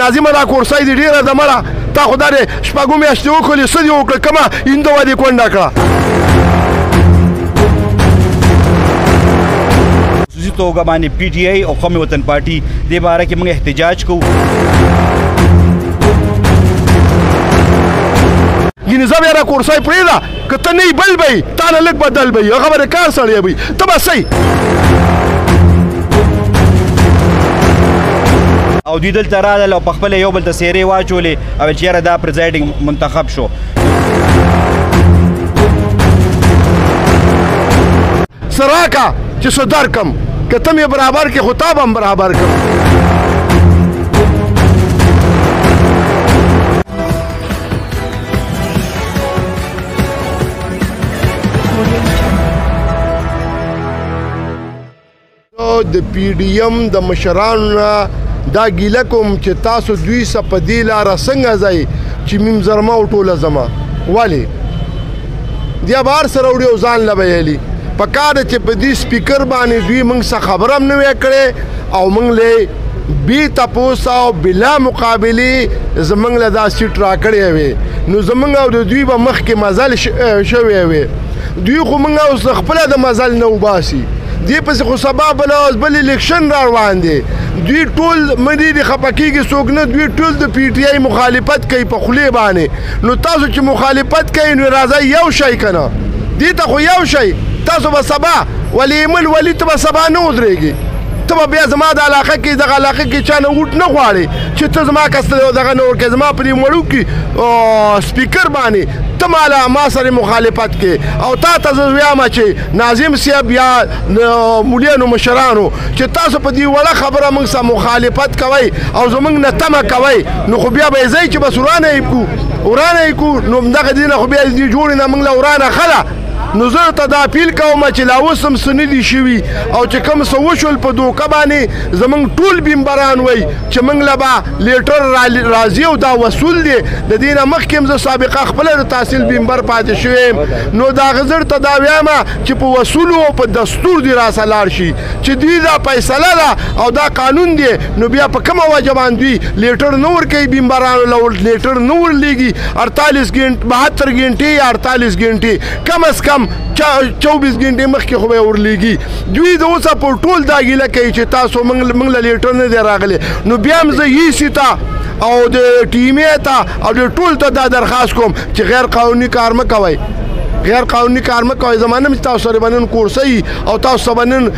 ناظمه دا کورسۍ دې ډېره د مړه تا خو دا د شپږو میاشتې وکړلې څه دې وکړه کومه هندوه دې کونډه کړه خصوصي توګه باندې پی ټي آی او قومي وطن پارټي دې باره کې موږ احتجاج کوو ګینې زه بیا را کورسۍ پرېږده که ته نه یې بل به یې تا نه لږ بدل به یې هغه به د کار سړی به یې ته به څه او دوی دلته راغلل او پخپله یو بل ته څېرې واچولې او چې یاره دا پریزایډینګ منتخب شو څه راکړه چې څه درکړم که ته مې برابر کړې خو تا به هم برابر کړم د پی ډي ایم د مشرانو نه دا ګیله کوم چې تاسو دوی څه په دې لاره څنګه ځئ چې میم زرمه او ټوله زما ولې بیا به هر څه راوړي او ځان له به ویلي پکار ده چې په دې سپیکر باندې دوی موږ څه خبره هم نه وی کړې او موږ له بې تپوس او بلا مقابلې زموږ له دا سیټ راکړی وې نو زموږ او د دوی به مخکې مزل شوی وې دوی خو موږ اوس خپله د مزل نه وباسي دې پسې خو سبا بل الیکشن را روان دی دوی ټول مدې د خفه کېږي څوک نه دوی ټول د پی ټي آی مخالفت کوي په خولې باندې نو تاسو چې مخالفت کوئ نو راځئ یو شی که نه دې ته خو یو شی تاسو به سبا ولیمل ولي ته به سبا نه ودرېږي ته به بیا زما د علاقه کې دغه علاقه کې چا نه ووټ نه غواړې چې ته زما کس دغه نه ورکړې زما په دې وړوکي سپیکر باندې ته ما سره مخالفت کې او تا ته زه ویایم چې ناظم صاحب یا مولیانو مشرانو چې تاسو په دې وړه خبره موږ سره مخالفت کوئ او زموږ نه تمه کوئ نو خو بیا به یې ځئ چې بس ورانه یې کړو نو همدغه دې نه خو بیا دې جوړې نه موږ له ورانه ښه ده نو زه ته دا اپیل کوم چې لا اوس هم څه نه دي شوي او چې کوم څه وشول په دوکه باندې زموږ ټول بیمبران وایي چې موږ له به لیټر راځي او دا وصول دی د دې نه مخکې هم زه سابقه خپله د تحصیل بیمبر پاتې شوی یم نو د هغه زه ته دا وایم چې په وصولو او په دستور دې راسه لاړ شي چې دوی دا فیصله ده او دا قانون دی نو بیا په کومه وجه باندې دوی لیټر نه ورکوي بیمبرانو له لیټر نه ورلیږي 72 घंटे یا 48 घंटे کم از کم 24 घंटे مخکې خو به ورلیږي دوی د اوسه پر ټول دا ګیله کوي چې تاسو موږ له لیټر نه دی راغلی نو بیا هم زه هیڅ ته او د ټیمې ته او د ټول ته دا درخواست کوم چې غیر قانوني کار مه کوئ غیر قانوني کار مه کوئ زمانه چې تاسو سره به نن کورسۍ او تاسو به نن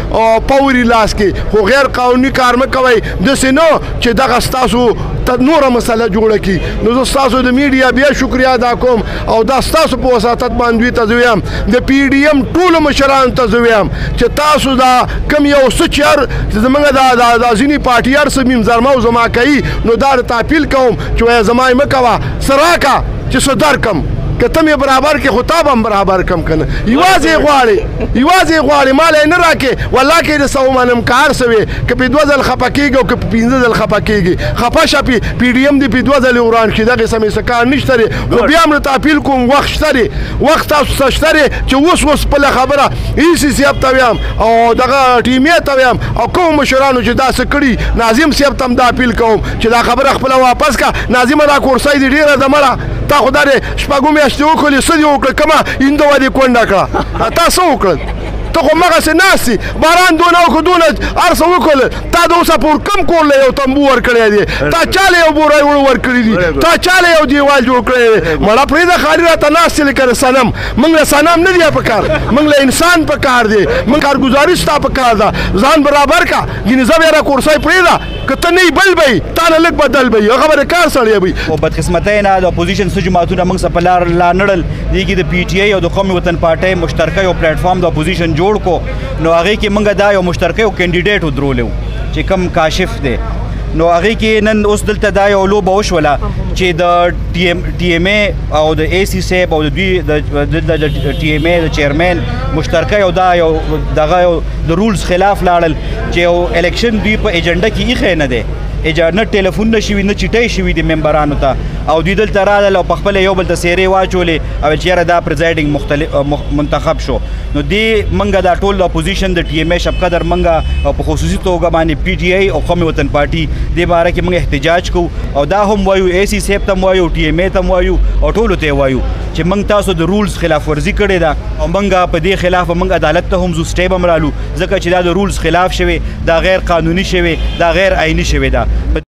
پوري لاس کې خو غیر قانوني کار مه کوئ داسې نه چې دغه ستاسو نوره مسله جوړه کړي نو زه ستاسو د میډیا بیا شکریا ادا کوم او دا ستاسو په وساطت باندې دوی ته زه ویم د پی ډي ایم ټولو مشرانو ته زه ویم چې تاسو دا کوم یو څه چې زموږ دا ځینې پارټي هر څه میم زرمه او زما کوي نو دا درته اپیل کوم چې وایه زما یې مه کوه څه راکړه چې څه درکړم که ته مې برابر کې خو تا به هم برابر کړم که نه یوازې یې غواړې مال یې نه راکې والله کې د 100 منم کار سوې که په 2 ځل خفه کېږي او که په 15 ځل خفه کېږي خفه شه پی ډي ایم دې په 2 ځلې وران کړي دغې څه مې څه کار نشته دی خو بیا هم درته اپیل کوم وخت شته دی وخت تاسو څه شته دی چې اوس خپله خبره ایسي صاحب ته ویم او دغه ټیمې ته ویم او کوم مشرانو چې داسې کړي ناظم صاحب ته هم دا اپیل کوم چې دا خبره خپله واپس کړه ناظمه دا کورسۍ دې ډېره د مړه تا خو دا د شپږو میاشتې وکړلې څه دې وکړه کومه هندوه دې کونډه کړه تا څه وکړل ته خو مغسې ناست یې باران دونه وکړو دونه هر څه وکړل تا د اوسه پور کم کور له یو تمبو ورکړی دی تا چاله یو بورای وړو ورکړي دي تا چاله یو دیوال جوړ کړی دی مړه پرېږده خالي راته ناست یې لکه د صنم موږ له صنم نه دی پکار موږ له انسان پکار دی موږ کارګزاري ستا پکار ده ځان برابر کړه ګینې زه بیا را کورسۍ پرېږده که ته نه یې بل به یې تا نه لږ بدل به یې هغه به د کار سړی به او بدقسمتۍ نه د اپوزیشن څه جماعتونه موږ سره په لار نړل دې کې د پی ټي آی او د قومي وطن پارټۍ مشترکه یو پلیټفارم د اپوزیشن جوړ کو نو هغې کې موږ دا یو مشترکه یو کینډیډیټ ودرولی و چې کم کاشف دی نو هغې کې نن اوس دلته دا یو لوبه وشوله چې د ټي ایم اے او د اے سی صاحب او د دوی د ټي ایم اے د چیرمین مشترکه یو دا یو دغه د رولز خلاف لاړل چې یو الیکشن دوی په ایجنډه کې ایښی نه دی نه ټلیفون نشوي نه چټۍ شوي دي ممبرانو ته او دوی دلته راغلل او په خپله یو بل ته څیرې واچولې او چې یاره دا پریزایډینګ منتخب شو نو دې موږ دا ټول د اپوزیشن د ټي ایم ای شب قدر موږ او په خصوصي توګه باندې پی ټي آی او قومي وطن پارټي دې باره کې موږ احتجاج کوو او دا هم وایو اے سی صاحب ته هم وایو ټي ایم ای ته هم وایو او ټولو ته یې وایو چې موږ تاسو د رولز خلاف ورزي کړې ده او موږ په دې خلاف موږ عدالت ته هم ځو سټی به هم رالو ځکه چې دا د رولز خلاف شوی دا غیر قانوني شوی دا غیر آئیني شوی ده